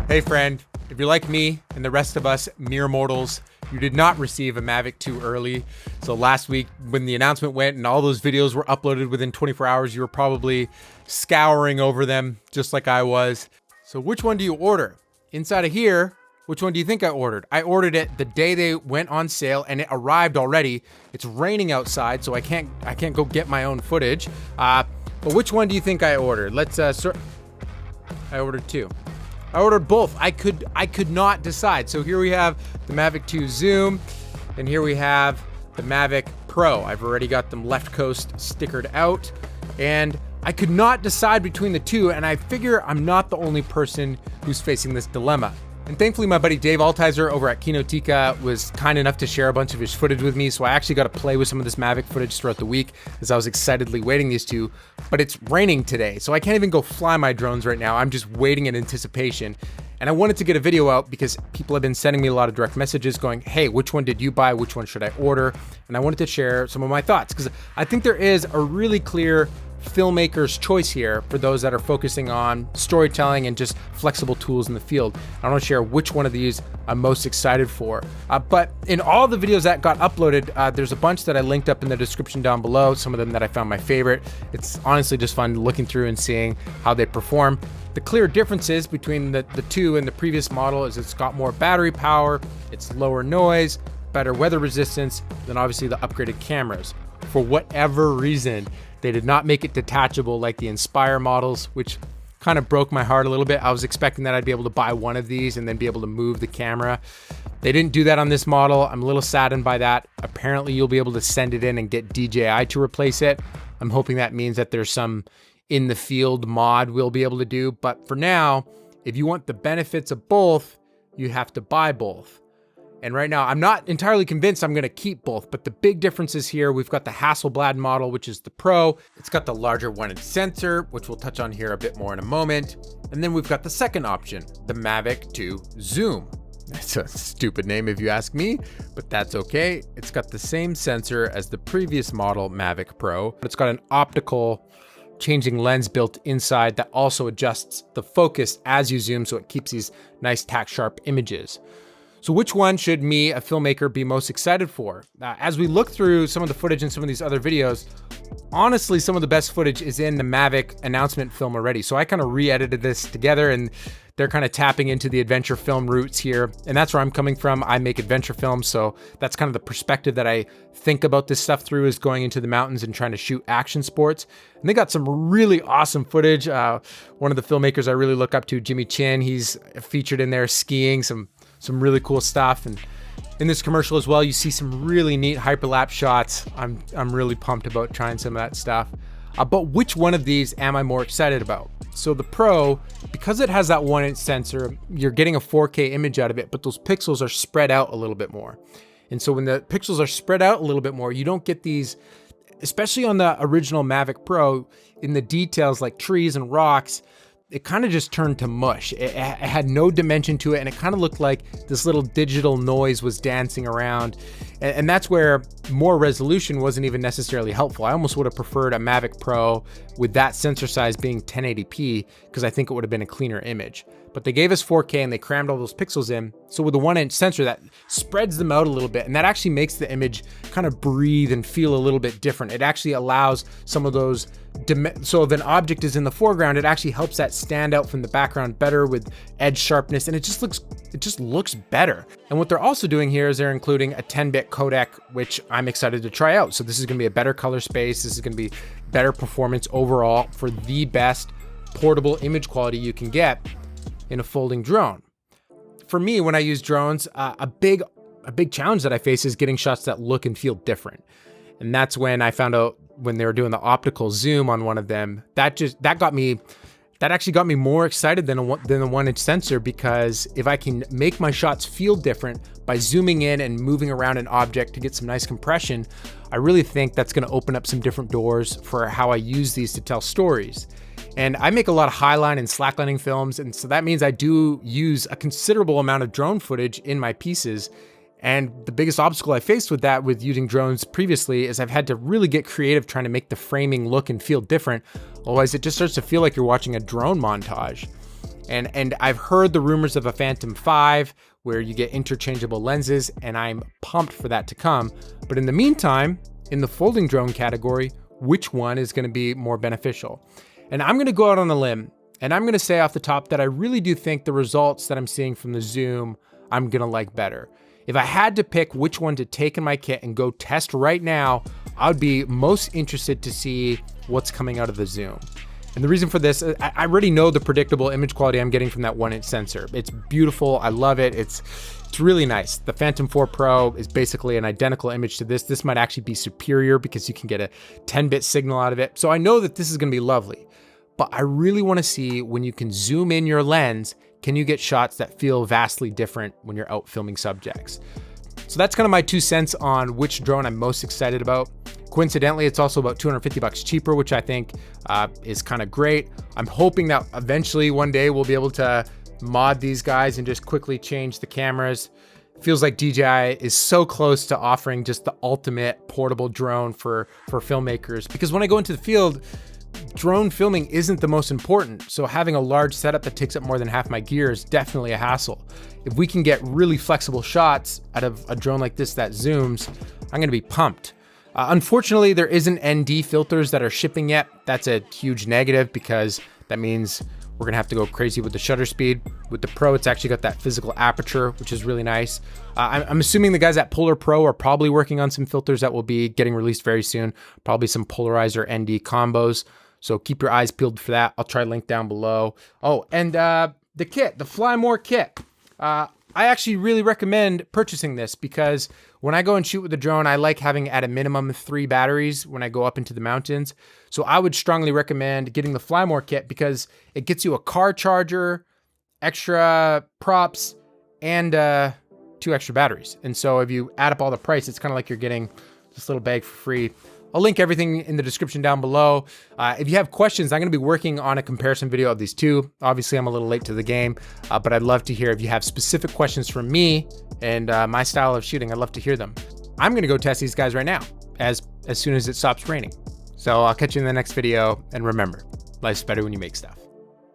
Hey friend, if you're like me and the rest of us mere mortals, you did not receive a Mavic too early. So last week when the announcement went and all those videos were uploaded within 24 hours, you were probably scouring over them just like I was. So which one do you order? Inside of here, which one do you think I ordered? I ordered it the day they went on sale and it arrived already. It's raining outside, so I can't go get my own footage. But which one do you think I ordered? I ordered two. I ordered both. I could not decide. So here we have the Mavic 2 Zoom, and here we have the Mavic Pro. I've already got them Leftcoast stickered out, and I could not decide between the two, and I figure I'm not the only person who's facing this dilemma. And thankfully, my buddy Dave Altizer over at Kinotika was kind enough to share a bunch of his footage with me, so I actually got to play with some of this Mavic footage throughout the week as I was excitedly waiting these two. But it's raining today, so I can't even go fly my drones right now. I'm just waiting in anticipation. And I wanted to get a video out because people have been sending me a lot of direct messages going, hey, which one did you buy? Which one should I order? And I wanted to share some of my thoughts because I think there is a really clear filmmaker's choice here for those that are focusing on storytelling and just flexible tools in the field. I want to share which one of these I'm most excited for. But in all the videos that got uploaded, there's a bunch that I linked up in the description down below, some of them that I found my favorite. It's honestly just fun looking through and seeing how they perform. The clear differences between the two and the previous model is it's got more battery power, it's lower noise, better weather resistance, than obviously the upgraded cameras. For whatever reason, they did not make it detachable like the Inspire models, which kind of broke my heart a little bit. I was expecting that I'd be able to buy one of these and then be able to move the camera. They didn't do that on this model. I'm a little saddened by that. Apparently you'll be able to send it in and get DJI to replace it. I'm hoping that means that there's some in the field mod we'll be able to do. But for now, if you want the benefits of both, you have to buy both. And right now, I'm not entirely convinced I'm gonna keep both, but the big differences here, we've got the Hasselblad model, which is the Pro. It's got the larger 1-inch sensor, which we'll touch on here a bit more in a moment. And then we've got the second option, the Mavic 2 Zoom. That's a stupid name if you ask me, but that's okay. It's got the same sensor as the previous model Mavic Pro, but it's got an optical changing lens built inside that also adjusts the focus as you zoom, so it keeps these nice tack sharp images. So which one should me, a filmmaker, be most excited for? As we look through some of the footage in some of these other videos, honestly, some of the best footage is in the Mavic announcement film already. So I kind of re-edited this together and they're kind of tapping into the adventure film roots here. And that's where I'm coming from. I make adventure films. So that's kind of the perspective that I think about this stuff through, is going into the mountains and trying to shoot action sports. And they got some really awesome footage. One of the filmmakers I really look up to, Jimmy Chin, he's featured in there skiing, some really cool stuff. And in this commercial as well, you see some really neat hyperlapse shots. I'm really pumped about trying some of that stuff. But which one of these am I more excited about? So the Pro, because it has that 1-inch sensor, you're getting a 4K image out of it, but those pixels are spread out a little bit more. And so when the pixels are spread out a little bit more, you don't get these, especially on the original Mavic Pro, in the details like trees and rocks, it kind of just turned to mush. It had no dimension to it, and it kind of looked like this little digital noise was dancing around. And that's where more resolution wasn't even necessarily helpful. I almost would have preferred a Mavic Pro with that sensor size being 1080p, because I think it would have been a cleaner image. But they gave us 4K and they crammed all those pixels in. So with the 1-inch sensor, that spreads them out a little bit, and that actually makes the image kind of breathe and feel a little bit different. It actually allows some of those, so if an object is in the foreground, it actually helps that stand out from the background better with edge sharpness, and it just looks better. And what they're also doing here is they're including a 10-bit codec, which I'm excited to try out. So this is gonna be a better color space. This is gonna be better performance overall for the best portable image quality you can get in a folding drone. For me, when I use drones, a big challenge that I face is getting shots that look and feel different. And that's when I found out, when they were doing the optical zoom on one of them, that actually got me more excited than the 1-inch sensor, because if I can make my shots feel different by zooming in and moving around an object to get some nice compression, I really think that's gonna open up some different doors for how I use these to tell stories. And I make a lot of highline and slacklining films, and so that means I do use a considerable amount of drone footage in my pieces. And the biggest obstacle I faced with that, with using drones previously, is I've had to really get creative trying to make the framing look and feel different. Otherwise, it just starts to feel like you're watching a drone montage. And I've heard the rumors of a Phantom 5 where you get interchangeable lenses, and I'm pumped for that to come. But in the meantime, in the folding drone category, which one is gonna be more beneficial? And I'm gonna go out on a limb, and I'm gonna say off the top that I really do think the results that I'm seeing from the Zoom, I'm gonna like better. If I had to pick which one to take in my kit and go test right now, I would be most interested to see what's coming out of the Zoom. And the reason for this, I already know the predictable image quality I'm getting from that 1-inch sensor. It's beautiful, I love it, it's really nice. The Phantom 4 Pro is basically an identical image to this. This might actually be superior because you can get a 10-bit signal out of it. So I know that this is gonna be lovely, but I really wanna see when you can zoom in your lens, can you get shots that feel vastly different when you're out filming subjects? So that's kind of my 2 cents on which drone I'm most excited about. Coincidentally, it's also about $250 cheaper, which I think is kind of great. I'm hoping that eventually one day we'll be able to mod these guys and just quickly change the cameras. Feels like DJI is so close to offering just the ultimate portable drone for filmmakers, because when I go into the field, drone filming isn't the most important. So having a large setup that takes up more than half my gear is definitely a hassle. If we can get really flexible shots out of a drone like this that zooms, I'm gonna be pumped. Unfortunately, there isn't ND filters that are shipping yet. That's a huge negative because that means we're gonna have to go crazy with the shutter speed. With the Pro, it's actually got that physical aperture, which is really nice. I'm assuming the guys at Polar Pro are probably working on some filters that will be getting released very soon, probably some polarizer ND combos. So keep your eyes peeled for that. I'll try link down below. Oh, and the kit, the Fly More kit. I actually really recommend purchasing this because when I go and shoot with the drone, I like having at a minimum 3 batteries when I go up into the mountains. So I would strongly recommend getting the Fly More kit because it gets you a car charger, extra props, and 2 extra batteries. And so if you add up all the price, it's kind of like you're getting this little bag for free. I'll link everything in the description down below. If you have questions, I'm gonna be working on a comparison video of these two. Obviously, I'm a little late to the game, but I'd love to hear if you have specific questions from me and my style of shooting. I'd love to hear them. I'm gonna go test these guys right now as soon as it stops raining. So I'll catch you in the next video, and remember, life's better when you make stuff.